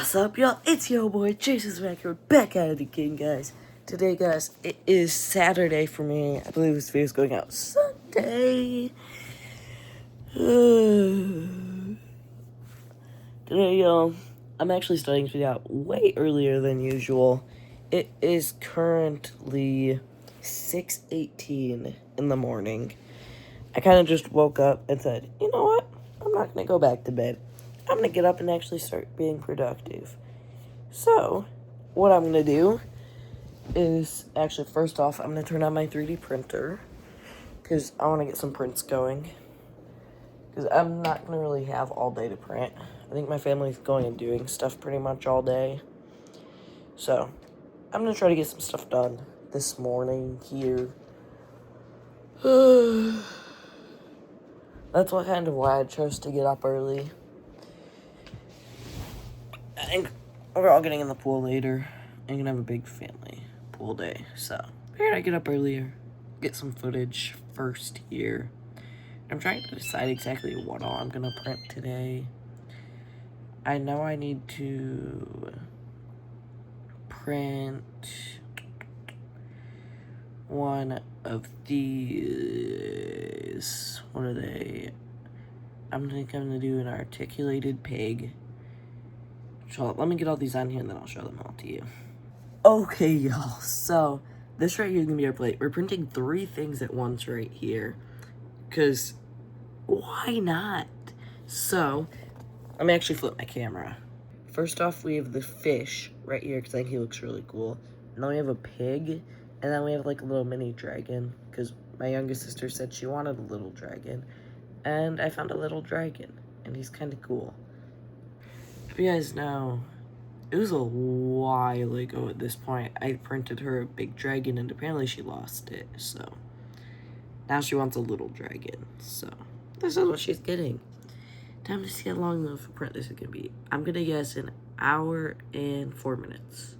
What's up, y'all? It's your boy Jason's back here, back at it again, guys. Today, guys, it is Saturday for me. I believe this video is going out Sunday. Today, y'all, I'm actually starting this video out way earlier than usual. It is currently 6:18 in the morning. I kind of just woke up and said, you know what? I'm not going to go back to bed. I'm going to get up and actually start being productive. So, what I'm going to do is, actually, first off, I'm going to turn on my 3D printer, because I want to get some prints going, because I'm not going to really have all day to print. I think my family's going and doing stuff pretty much all day. So, I'm going to try to get some stuff done this morning here. That's what kind of why I chose to get up early. I think we're all getting in the pool later. I'm gonna have a big family pool day, so figured I'd get up earlier, get some footage first here. I'm trying to decide exactly what all I'm gonna print today. I know I need to print one of these. What are they? I'm gonna do an articulated pig. So let me get all these on here and then I'll show them all to you. Okay, y'all. So this right here is gonna be our plate. We're printing 3 things at once right here, cause why not? So let me actually flip my camera. First off, we have the fish right here because I think he looks really cool. And then we have a pig, and then we have like a little mini dragon because my youngest sister said she wanted a little dragon, and I found a little dragon, and he's kind of cool. If you guys know, it was a while ago at this point. I printed her a big dragon, and apparently she lost it, so now she wants a little dragon. So this is what she's getting. Time to see how long of a print this is gonna be. I'm gonna guess an hour and 4 minutes.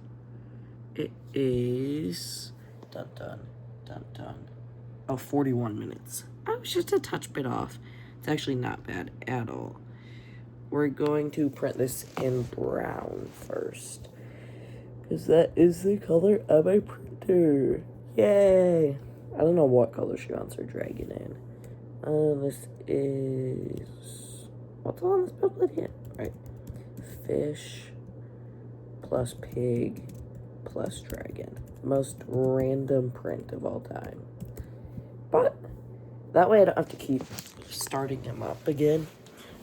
It is dun dun dun dun. Oh, 41 minutes. I was just a touch bit off. It's actually not bad at all. We're going to print this in brown first, because that is the color of my printer. Yay! I don't know what color she wants her dragon in. This is... what's on this booklet here? Right. Fish plus pig plus dragon. Most random print of all time. But that way I don't have to keep starting him up again.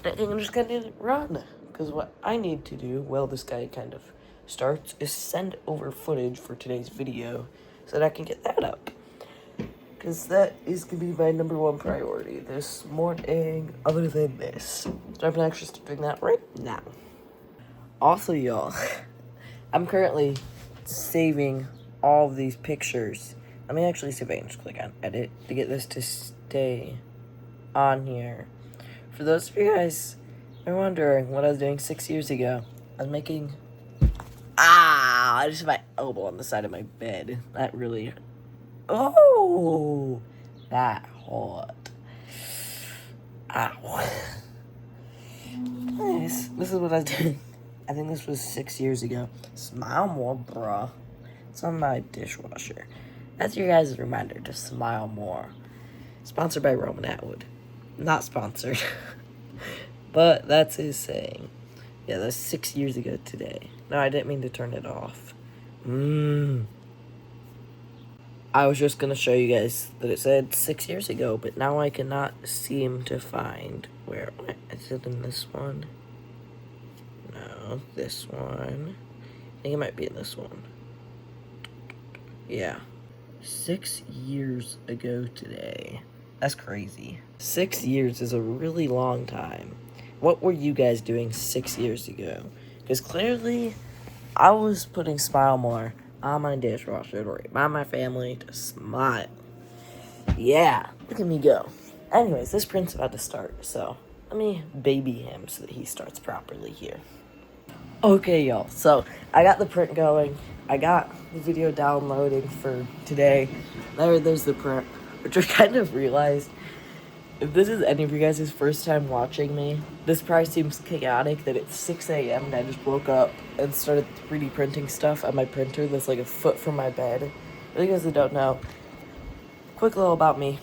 I think I'm just gonna run, because what I need to do, well, this guy kind of starts, is send over footage for today's video so that I can get that up, because that is gonna be my #1 priority this morning, other than this. So I'm gonna actually start doing that right now. Also, y'all, I'm currently saving all of these pictures. Let me actually see if I can just click on edit to get this to stay on here. For those of you guys who are wondering what I was doing 6 years ago, I was making... I just hit my elbow on the side of my bed. That really... oh! That hurt. Ow. Nice. This is what I was doing. I think this was 6 years ago. Smile more, bruh. It's on my dishwasher. That's your guys' reminder to smile more. Sponsored by Roman Atwood. Not sponsored. But that's his saying. Yeah, that's 6 years ago today. No, I didn't mean to turn it off. I was just gonna show you guys that it said 6 years ago, but now I cannot seem to find where. Is it in this one? No, this one. I think it might be in this one. Yeah. 6 years ago today. That's crazy. 6 years is a really long time. What were you guys doing 6 years ago? Because clearly, I was putting Smile More on my dishwasher to remind my family to smile. Yeah, look at me go. Anyways, this print's about to start, so let me baby him so that he starts properly here. Okay, y'all, so I got the print going. I got the video downloading for today. There's the print, which I kind of realized if this is any of you guys' first time watching me, this probably seems chaotic that it's 6 a.m. and I just woke up and started 3D printing stuff on my printer that's like a foot from my bed. For you guys that don't know, quick little about me.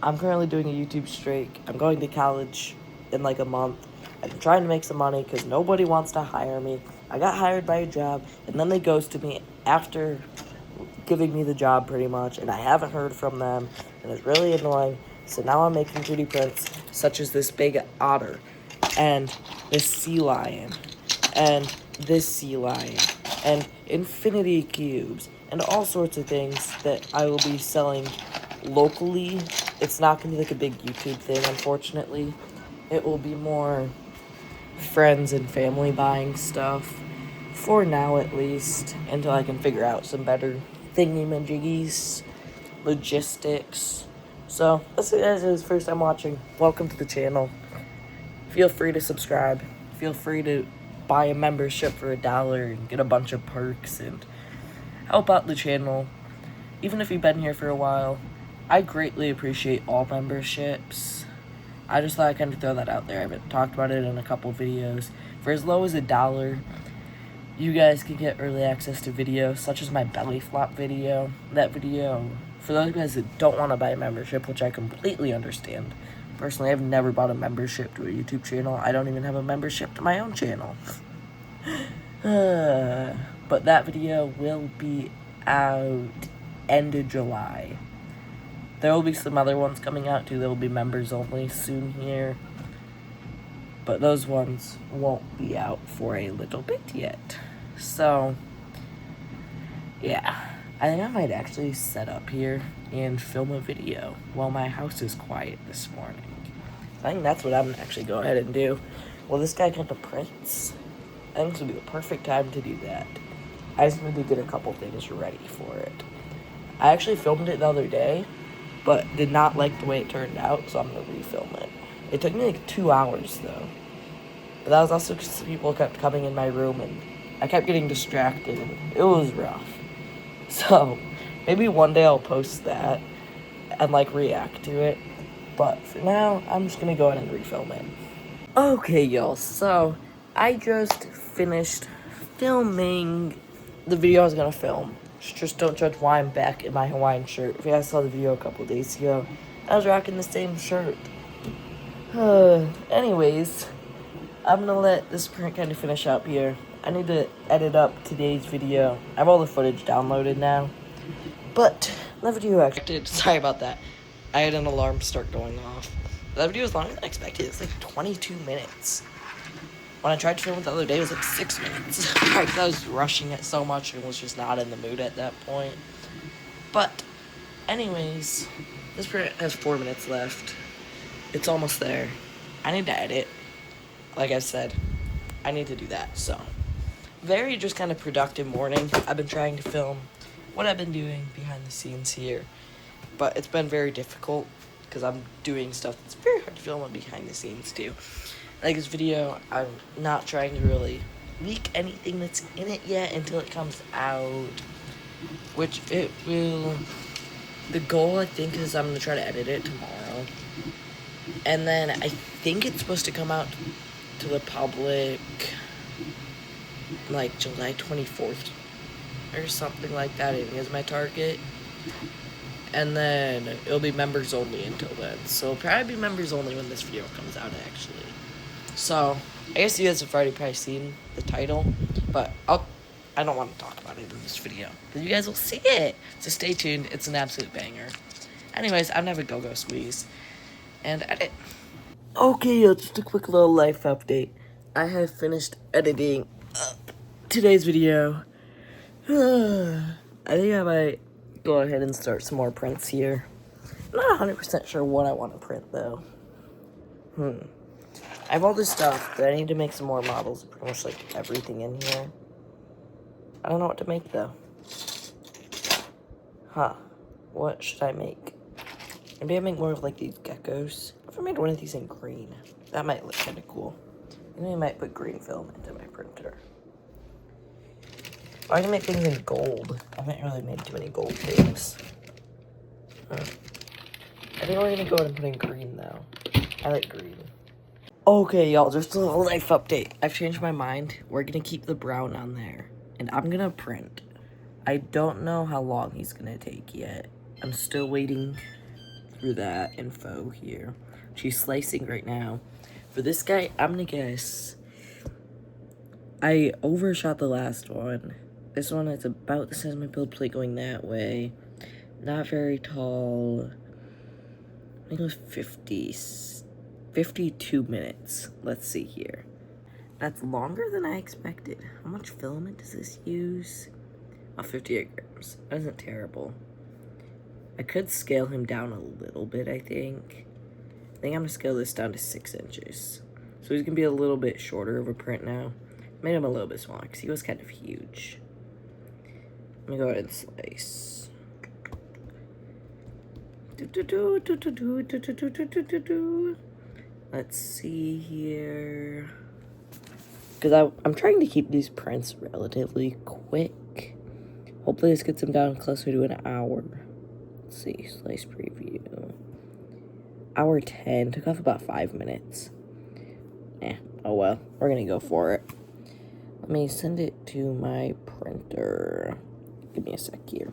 I'm currently doing a YouTube streak. I'm going to college in like a month. I'm trying to make some money because nobody wants to hire me. I got hired by a job and then they ghosted me after giving me the job pretty much, and I haven't heard from them, and it's really annoying. So now I'm making 3D prints such as this big otter and this sea lion and this sea lion and infinity cubes and all sorts of things that I will be selling locally. It's not going to be like a big YouTube thing, unfortunately. It will be more friends and family buying stuff, for now at least, until I can figure out some better thingy-majiggies, logistics. So, if you guys is first time watching, welcome to the channel. Feel free to subscribe. Feel free to buy a membership for $1 and get a bunch of perks and help out the channel. Even if you've been here for a while, I greatly appreciate all memberships. I just thought I'd kind of throw that out there. I haven't talked about it in a couple videos. For as low as $1, you guys can get early access to videos, such as my belly flop video. That video, for those guys that don't want to buy a membership, which I completely understand. Personally, I've never bought a membership to a YouTube channel. I don't even have a membership to my own channel. But that video will be out end of July. There will be some other ones coming out too. There will be members only soon here. But those ones won't be out for a little bit yet. So, yeah. I think I might actually set up here and film a video while my house is quiet this morning. I think that's what I'm gonna actually go ahead and do. Well, this guy kind of prints. I think this would be the perfect time to do that. I just need to get a couple things ready for it. I actually filmed it the other day, but did not like the way it turned out, so I'm going to refilm it. It took me like 2 hours, though. But that was also because people kept coming in my room, and I kept getting distracted, and it was rough. So, maybe one day I'll post that and, like, react to it. But for now, I'm just going to go ahead and refilm it. Okay, y'all, so I just finished filming the video I was going to film. Just don't judge why I'm back in my Hawaiian shirt. If you guys saw the video a couple days ago, I was rocking the same shirt. Anyways, I'm gonna let this print kind of finish up here. I need to edit up today's video. I have all the footage downloaded now. But that video actually, sorry about that. I had an alarm start going off. That video was longer than I expected. It's like 22 minutes. When I tried to film it the other day, it was like 6 minutes. Because I was rushing it so much and was just not in the mood at that point. But, anyways, this print has 4 minutes left. It's almost there. I need to edit. Like I said, I need to do that, so. Very just kind of productive morning. I've been trying to film what I've been doing behind the scenes here. But it's been very difficult because I'm doing stuff that's very hard to film on behind the scenes too. Like this video, I'm not trying to really leak anything that's in it yet until it comes out, which it will. The goal, I think, is I'm going to try to edit it tomorrow, and then I think it's supposed to come out to the public like July 24th or something like that. I think is my target, and then it'll be members only until then, so it'll probably be members only when this video comes out actually. So, I guess you guys have already probably seen the title, but I don't want to talk about it in this video, because you guys will see it. So stay tuned, it's an absolute banger. Anyways, I'm gonna have a go-go squeeze, and edit. Okay, just a quick little life update. I have finished editing today's video. I think I might go ahead and start some more prints here. I'm not 100% sure what I want to print, though. I have all this stuff, but I need to make some more models of pretty much like everything in here. I don't know what to make though. What should I make? Maybe I make more of like these geckos. If I made one of these in green, that might look kind of cool. And then I might put green film into my printer. Or I can make things in gold. I haven't really made too many gold things. I think we're gonna go ahead and put in green though. I like green. Okay, y'all, just a little life update. I've changed my mind. We're gonna keep the brown on there. And I'm gonna print. I don't know how long he's gonna take yet. I'm still waiting through that info here. She's slicing right now. For this guy, I'm gonna guess. I overshot the last one. This one is about the size of my build plate going that way. Not very tall. I think it was 52 minutes. Let's see here. That's longer than I expected. How much filament does this use? Oh, 58 grams. That isn't terrible. I could scale him down a little bit, I think. I think I'm gonna scale this down to 6 inches. So he's gonna be a little bit shorter of a print now. Made him a little bit smaller because he was kind of huge. Let me go ahead and slice. Let's see here. Because I'm trying to keep these prints relatively quick. Hopefully this gets them down closer to an hour. Let's see, slice preview. Hour 10, took off about 5 minutes. Oh well, we're gonna go for it. Let me send it to my printer. Give me a sec here.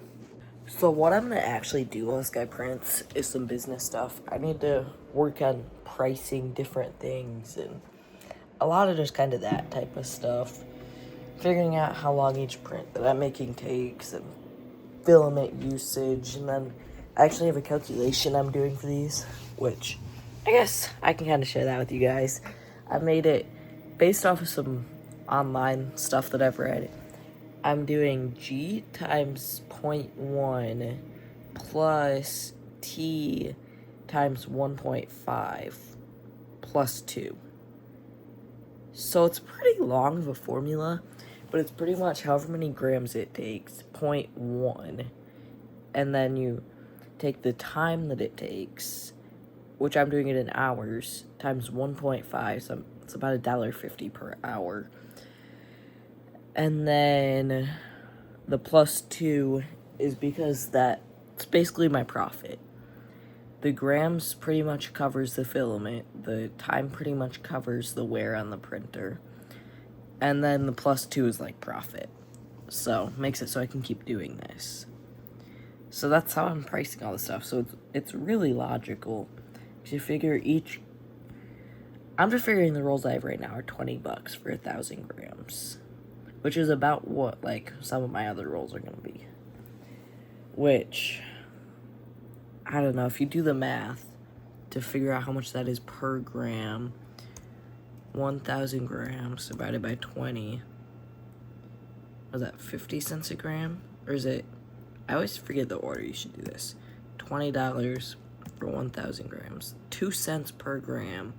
So what I'm gonna actually do while this guy prints is some business stuff. I need to work on pricing different things and a lot of just kind of that type of stuff. Figuring out how long each print that I'm making takes and filament usage, and then I actually have a calculation I'm doing for these, which I guess I can kind of share that with you guys. I made it based off of some online stuff that I've read. I'm doing G times 0.1 plus T times 1.5 plus 2. So it's pretty long of a formula, but it's pretty much however many grams it takes, 0.1. And then you take the time that it takes, which I'm doing it in hours, times 1.5, so it's about $1.50 per hour. And then the plus 2 is because that's basically my profit. The grams pretty much covers the filament. The time pretty much covers the wear on the printer. And then the plus 2 is like profit. So makes it so I can keep doing this. So that's how I'm pricing all this stuff. So it's really logical. Because you figure I'm just figuring the rolls I have right now are $20 for 1,000 grams. Which is about what, like, some of my other rolls are going to be. Which, I don't know, if you do the math to figure out how much that is per gram, 1,000 grams divided by 20, was that 50 cents a gram? Or is it, I always forget the order you should do this. $20 for 1,000 grams, 2 cents per gram,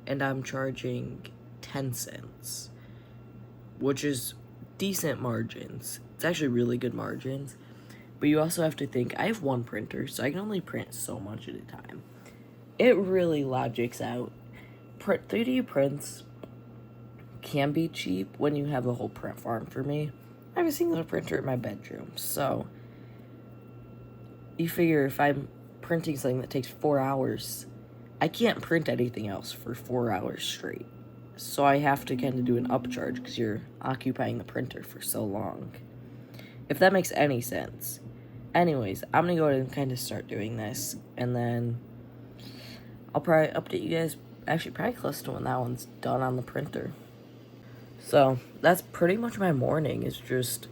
and I'm charging 10 cents. Which is decent margins. It's actually really good margins. But you also have to think, I have one printer, so I can only print so much at a time. It really logics out. 3D prints can be cheap when you have a whole print farm for me. I have a singular printer in my bedroom, so you figure if I'm printing something that takes 4 hours, I can't print anything else for 4 hours straight. So I have to kind of do an upcharge because you're occupying the printer for so long. If that makes any sense. Anyways, I'm going to go ahead and kind of start doing this. And then I'll probably update you guys, actually probably close to when that one's done on the printer. So that's pretty much my morning. It's just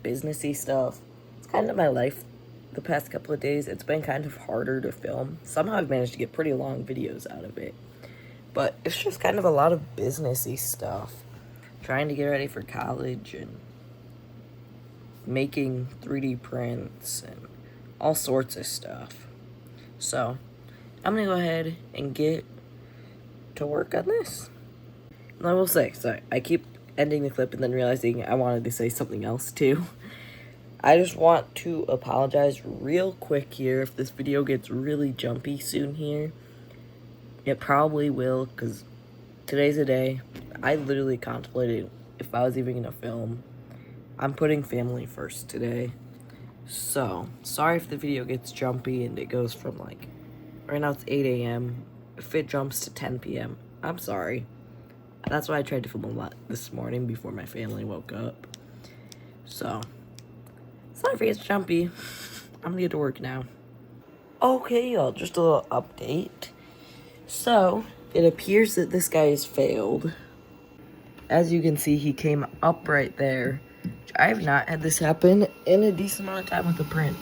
businessy stuff. It's kind of my life the past couple of days. It's been kind of harder to film. Somehow I've managed to get pretty long videos out of it. But it's just kind of a lot of businessy stuff. Trying to get ready for college and making 3D prints and all sorts of stuff. So, I'm going to go ahead and get to work on this. And I will say, sorry, I keep ending the clip and then realizing I wanted to say something else too. I just want to apologize real quick here if this video gets really jumpy soon here. It probably will, because today's the day. I literally contemplated if I was even going to film. I'm putting family first today. So, sorry if the video gets jumpy and it goes from like Right now it's 8 a.m. If it jumps to 10 p.m., I'm sorry. That's why I tried to film a lot this morning before my family woke up. So, sorry if it's jumpy. I'm gonna get to work now. Okay, y'all, just a little update. So, it appears that this guy has failed. As you can see, he came up right there. I have not had this happen in a decent amount of time with the print,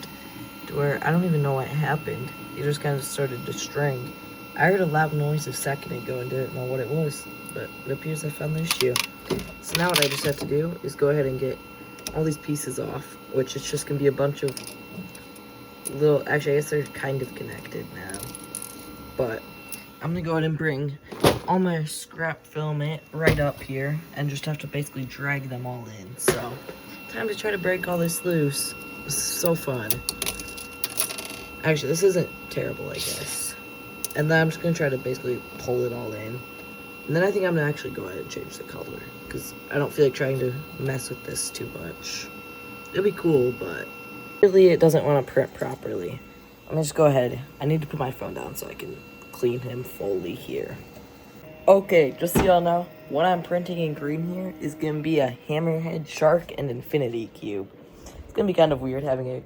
to where I don't even know what happened. It just kind of started to string. I heard a loud noise a second ago and didn't know what it was, but it appears I found the issue. So now what I just have to do is go ahead and get all these pieces off, which is just going to be a bunch of little, actually I guess they're kind of connected now, but I'm going to go ahead and bring all my scrap filament right up here and just have to basically drag them all in. So, time to try to break all this loose. This is so fun. Actually, this isn't terrible, I guess. And then I'm just going to try to basically pull it all in. And then I think I'm going to actually go ahead and change the color, because I don't feel like trying to mess with this too much. It'll be cool, but really it doesn't want to print properly. Let me just go ahead. I need to put my phone down so I can clean him fully here. Okay, just so y'all know, what I'm printing in green here is going to be a hammerhead shark and infinity cube. It's going to be kind of weird having a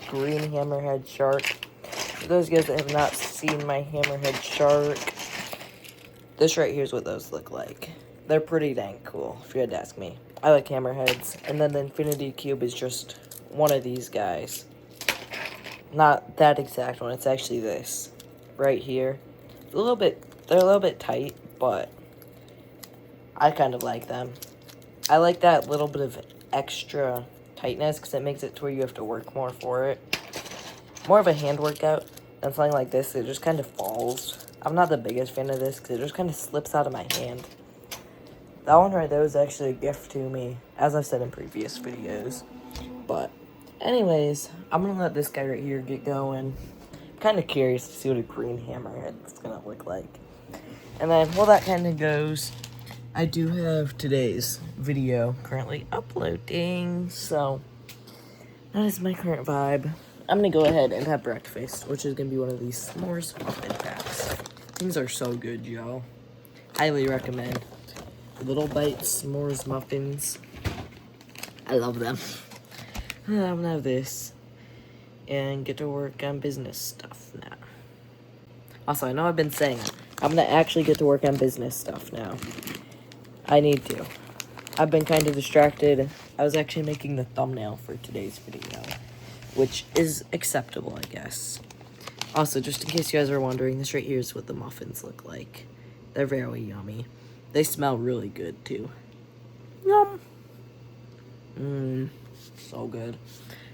green hammerhead shark. For those of you guys that have not seen my hammerhead shark, this right here is what those look like. They're pretty dang cool, if you had to ask me. I like hammerheads. And then the infinity cube is just one of these guys. Not that exact one, it's actually this right here. They're a little bit tight, but I kind of like them. I like that little bit of extra tightness because it makes it to where you have to work more for it. More of a hand workout than something like this. It just kind of falls. I'm not the biggest fan of this because it just kind of slips out of my hand. That one right there was actually a gift to me, as I've said in previous videos. But anyways, I'm going to let this guy right here get going. I'm kind of curious to see what a green hammerhead is going to look like. And then, while that kind of goes, I do have today's video currently uploading, so that is my current vibe. I'm going to go ahead and have breakfast, which is going to be one of these s'mores muffin packs. Things are so good, y'all. Highly recommend. Little Bite s'mores muffins. I love them. I'm going to have this and get to work on business stuff now. Also, I know I've been saying it. I'm going to actually get to work on business stuff now. I need to. I've been kind of distracted. I was actually making the thumbnail for today's video, which is acceptable, I guess. Also, just in case you guys are wondering, this right here is what the muffins look like. They're very yummy. They smell really good, too. Yum. So good.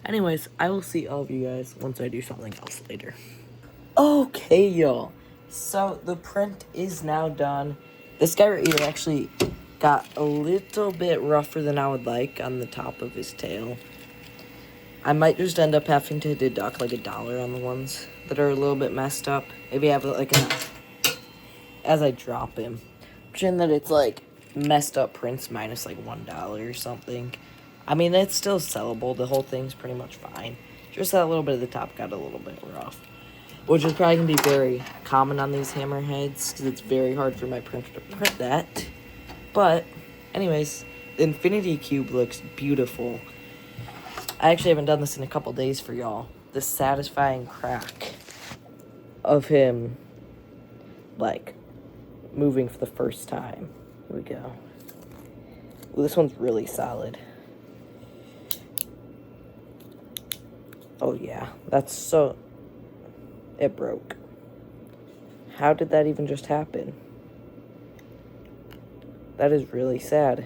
Anyways, I will see all of you guys once I do something else later. Okay, y'all. So, the print is now done. This guy right here actually got a little bit rougher than I would like on the top of his tail. I might just end up having to deduct like $1 on the ones that are a little bit messed up. Maybe have like as I drop him. Pretend that it's like messed up prints minus like $1 or something. I mean, it's still sellable. The whole thing's pretty much fine. Just that little bit of the top got a little bit rough. Which is probably going to be very common on these hammerheads, because it's very hard for my printer to print that. But, anyways, the Infinity Cube looks beautiful. I actually haven't done this in a couple days for y'all. The satisfying crack of him, like, moving for the first time. Here we go. Ooh, this one's really solid. Oh, yeah. That's so... It broke. How did that even just happen? That is really sad.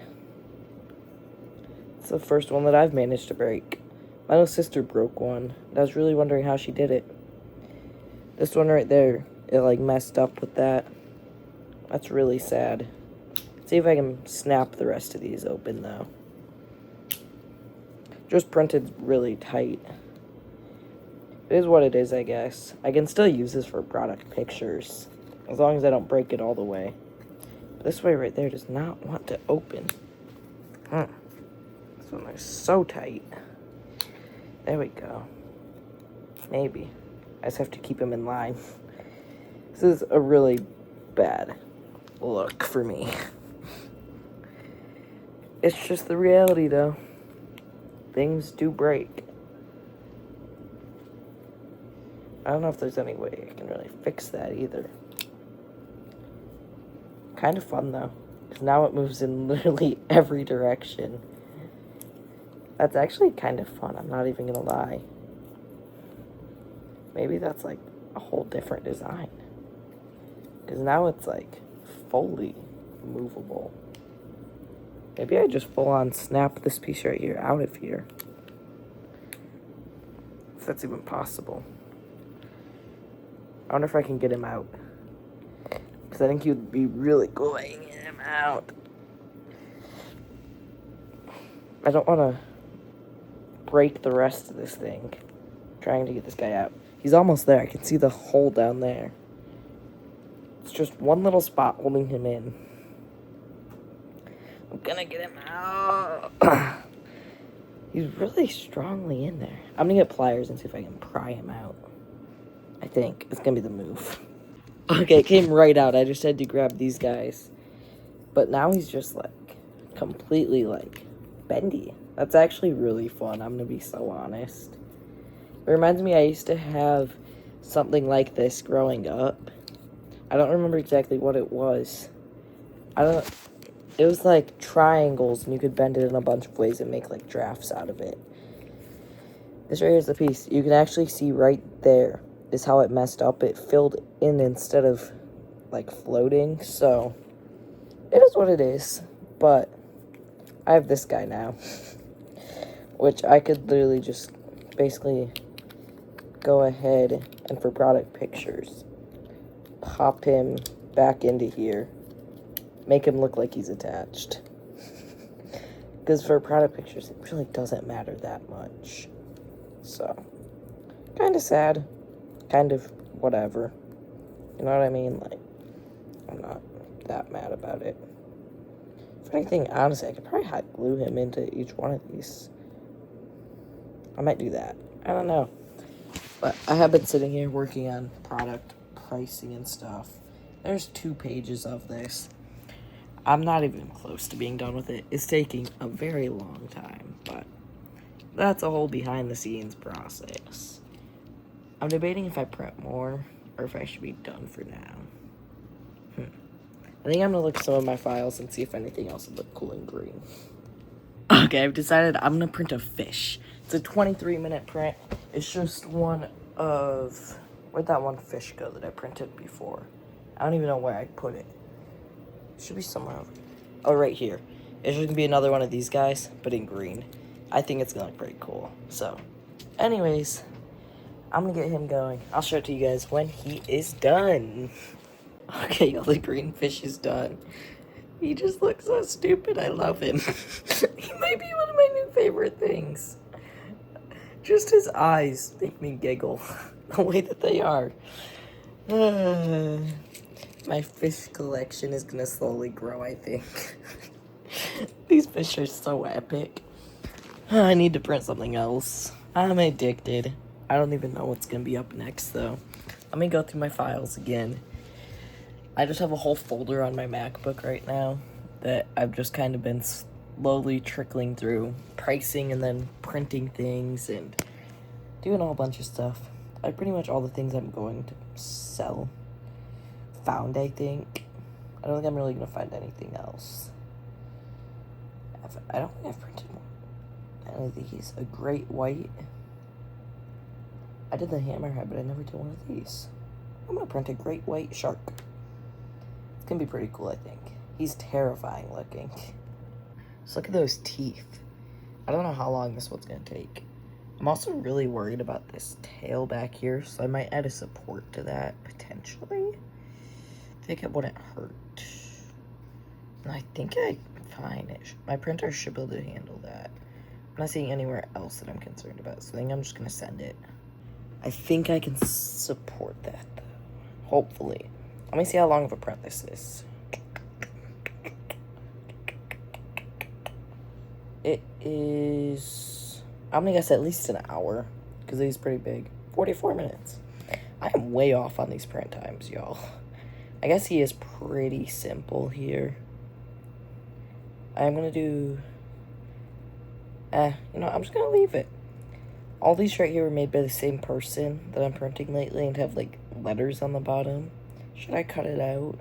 It's the first one that I've managed to break. My little sister broke one. I was really wondering how she did it. This one right there, it like messed up with that. That's really sad. Let's see if I can snap the rest of these open though. Just printed really tight. It is what it is, I guess. I can still use this for product pictures, as long as I don't break it all the way. But this way right there does not want to open. This one is so tight. There we go. Maybe. I just have to keep him in line. This is a really bad look for me. It's just the reality, though. Things do break. I don't know if there's any way I can really fix that either. Kind of fun, though, because now it moves in literally every direction. That's actually kind of fun, I'm not even gonna lie. Maybe that's like a whole different design. Because now it's like fully movable. Maybe I just full on snap this piece right here out of here. If that's even possible. I wonder if I can get him out. Because I think you'd be really cool getting him out. I don't want to break the rest of this thing trying to get this guy out. He's almost there. I can see the hole down there. It's just one little spot holding him in. I'm gonna get him out. He's really strongly in there. I'm gonna get pliers and see if I can pry him out. I think it's gonna be the move. Okay, it came right out. I just had to grab these guys. But now he's just like completely like bendy. That's actually really fun. I'm gonna be so honest. It reminds me I used to have something like this growing up. I don't remember exactly what it was. It was like triangles, and you could bend it in a bunch of ways and make like drafts out of it. This right here is the piece. You can actually see right there is how it messed up. It filled in instead of like floating, so it is what it is. But I have this guy now, which I could literally just basically go ahead and for product pictures, pop him back into here. Make him look like he's attached. Because for product pictures, it really doesn't matter that much. So, kind of sad. Kind of whatever. You know what I mean? Like, I'm not that mad about it. If anything, honestly, I could probably hot glue him into each one of these. I might do that. I don't know. But I have been sitting here working on product pricing and stuff. There's 2 pages of this. I'm not even close to being done with it. It's taking a very long time, but that's a whole behind-the-scenes process. I'm debating if I print more or if I should be done for now. I think I'm going to look at some of my files and see if anything else would look cool in green. Okay, I've decided I'm going to print a fish. It's a 23-minute print. It's just one of... Where'd that one fish go that I printed before? I don't even know where I put it. Should be somewhere over. Oh, right here. It's just gonna be another one of these guys, but in green. I think it's gonna look pretty cool. So, anyways, I'm gonna get him going. I'll show it to you guys when he is done. Okay, y'all, the green fish is done. He just looks so stupid. I love him. He might be one of my new favorite things. Just his eyes make me giggle. The way that they are. My fish collection is gonna slowly grow, I think. These fish are so epic. I need to print something else. I'm addicted. I don't even know what's gonna be up next, though. Let me go through my files again. I just have a whole folder on my MacBook right now that I've just kind of been slowly trickling through, pricing and then printing things and doing a whole bunch of stuff. Like pretty much all the things I'm going to sell. Found, I think. I don't think I'm really going to find anything else. I don't think I've printed any of these. A great white. I did the hammerhead, but I never did one of these. I'm going to print a great white shark. It's going to be pretty cool, I think. He's terrifying looking. Just look at those teeth. I don't know how long this one's going to take. I'm also really worried about this tail back here, so I might add a support to that, potentially. I think it wouldn't hurt. And I think I'm fine. My printer should be able to handle that. I'm not seeing anywhere else that I'm concerned about, so I think I'm just going to send it. I think I can support that, though. Hopefully. Let me see how long of a print this is. It is... I'm going to guess at least an hour, because he's pretty big. 44 minutes. I am way off on these print times, y'all. I guess he is pretty simple here. I'm gonna do... I'm just gonna leave it. All these right here were made by the same person that I'm printing lately and have, like, letters on the bottom. Should I cut it out?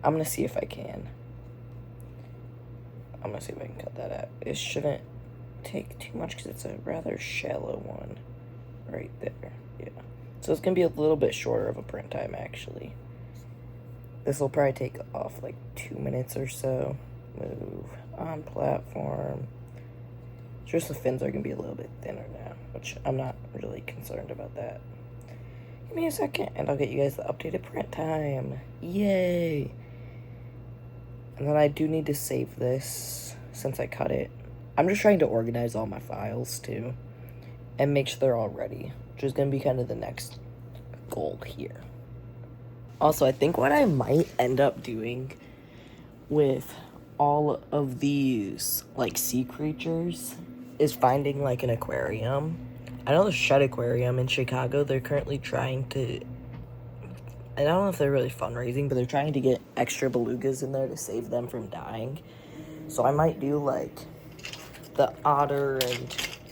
I'm gonna see if I can. I'm gonna see if I can cut that out. It shouldn't take too much because it's a rather shallow one right there. Yeah. So it's gonna be a little bit shorter of a print time, actually. This will probably take off like 2 minutes or so. Move on platform. Just the fins are gonna be a little bit thinner now, which I'm not really concerned about that. Give me a second and I'll get you guys the updated print time. Yay! And then I do need to save this since I cut it. I'm just trying to organize all my files too and make sure they're all ready, which is gonna be kind of the next goal here. Also, I think what I might end up doing with all of these, like, sea creatures is finding, like, an aquarium. I know the Shedd Aquarium in Chicago, they're currently trying to... I don't know if they're really fundraising, but they're trying to get extra belugas in there to save them from dying. So I might do, like, the otter and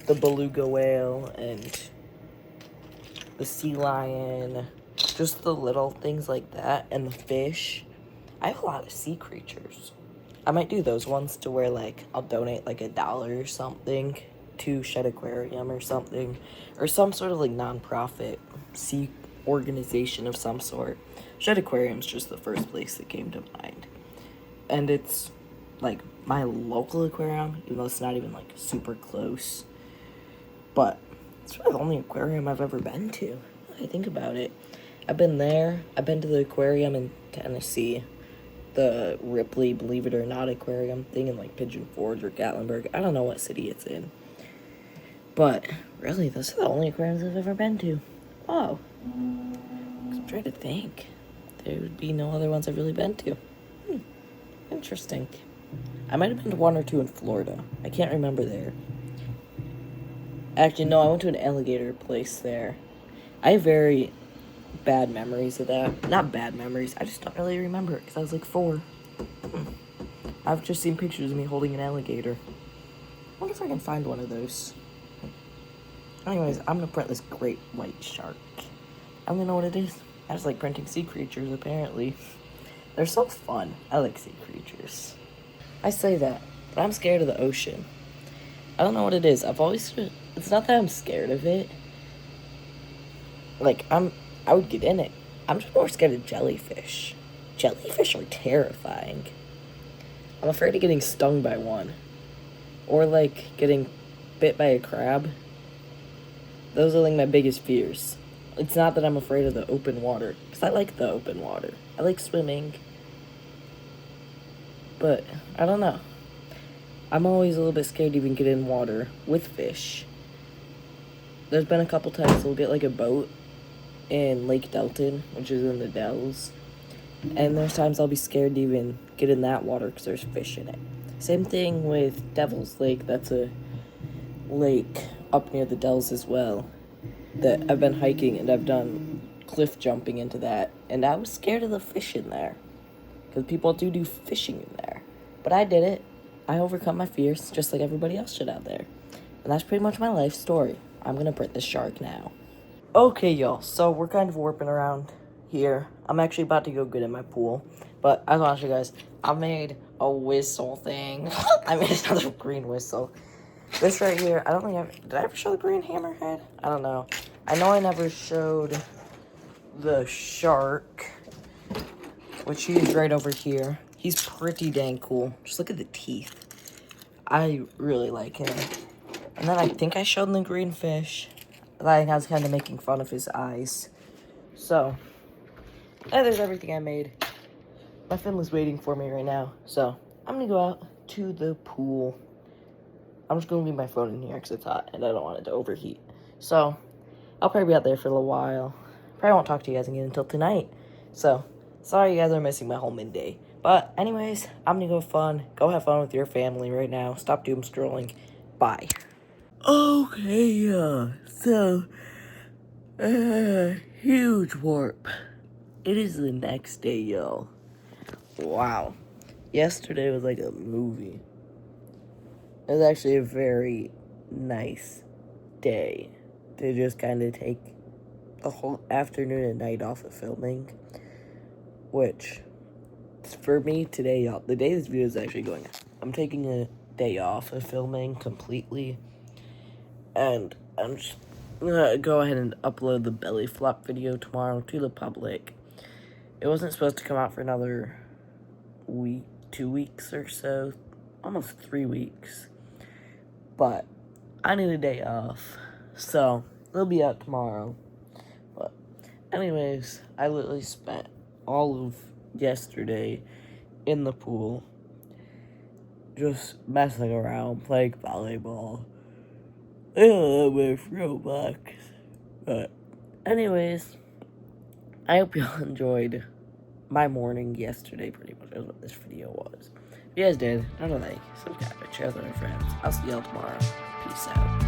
the beluga whale and the sea lion... Just the little things like that, and the fish. I have a lot of sea creatures. I might do those ones to where, like, I'll donate, like, $1 or something to Shedd Aquarium or something. Or some sort of, like, non-profit sea organization of some sort. Shedd Aquarium's just the first place that came to mind. And it's, like, my local aquarium, even though it's not even, like, super close. But it's really the only aquarium I've ever been to. I think about it. I've been there. I've been to the aquarium in Tennessee. The Ripley, Believe It or Not aquarium thing in, like, Pigeon Forge or Gatlinburg. I don't know what city it's in. But, really, those are the only aquariums I've ever been to. Oh. I'm trying to think. There would be no other ones I've really been to. Interesting. I might have been to 1 or 2 in Florida. I can't remember there. Actually, no, I went to an alligator place there. I have very bad memories of that. Not bad memories, I just don't really remember it because I was like 4. I've just seen pictures of me holding an alligator. I wonder if I can find one of those. Anyways, I'm gonna print this great white shark. I don't know what it is. I just like printing sea creatures, apparently. They're so fun. I like sea creatures. I say that, but I'm scared of the ocean. I don't know what it is. It's not that I'm scared of it. Like, I would get in it. I'm just more scared of jellyfish. Jellyfish are terrifying. I'm afraid of getting stung by one. Or, like, getting bit by a crab. Those are, like, my biggest fears. It's not that I'm afraid of the open water, because I like the open water. I like swimming. But, I don't know. I'm always a little bit scared to even get in water with fish. There's been a couple times we'll get, like, a boat in Lake Delton, which is in the Dells. And there's times I'll be scared to even get in that water because there's fish in it. Same thing with Devil's Lake. That's a lake up near the Dells as well that I've been hiking, and I've done cliff jumping into that. And I was scared of the fish in there because people do fishing in there. But I did it. I overcome my fears just like everybody else should out there. And that's pretty much my life story. I'm going to print this shark now. Okay, y'all, so we're kind of warping around here. I'm actually about to go get in my pool, but I want to show you guys, I made a whistle thing. I made another green whistle. This right here, I don't think did I ever show the green hammerhead? I don't know. I know I never showed the shark, which he's right over here. He's pretty dang cool. Just look at the teeth. I really like him. And then I think I showed him the green fish. I was kind of making fun of his eyes. So, that is everything I made. My family's waiting for me right now. So, I'm going to go out to the pool. I'm just going to leave my phone in here because it's hot and I don't want it to overheat. So, I'll probably be out there for a little while. Probably won't talk to you guys again until tonight. So, sorry you guys are missing my whole midday. But, anyways, I'm going to go have fun with your family right now. Stop doom scrolling. Bye. Okay, so, huge warp. It is the next day, y'all. Wow. Yesterday was like a movie. It was actually a very nice day to just kind of take the whole afternoon and night off of filming. Which, for me today, y'all, the day this video is actually going out, I'm taking a day off of filming completely. And I'm just gonna go ahead and upload the belly flop video tomorrow to the public. It wasn't supposed to come out for another week, 2 weeks or so, almost 3 weeks. But I need a day off, so it'll be out tomorrow. But anyways, I literally spent all of yesterday in the pool, just messing around, playing volleyball, with Roblox. But anyways, I hope y'all enjoyed my morning yesterday. Pretty much is what this video was. If you guys did, don't like, subscribe, and share with your friends. I'll see y'all tomorrow. Peace out.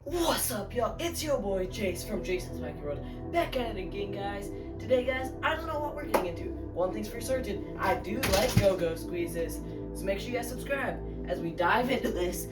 What's up, y'all? It's your boy Jace from Jason's Wacky World, back at it again, guys. Today, guys, I don't know what we're getting into. One thing's for certain, I do like go-go squeezes. So make sure you guys subscribe as we dive into this.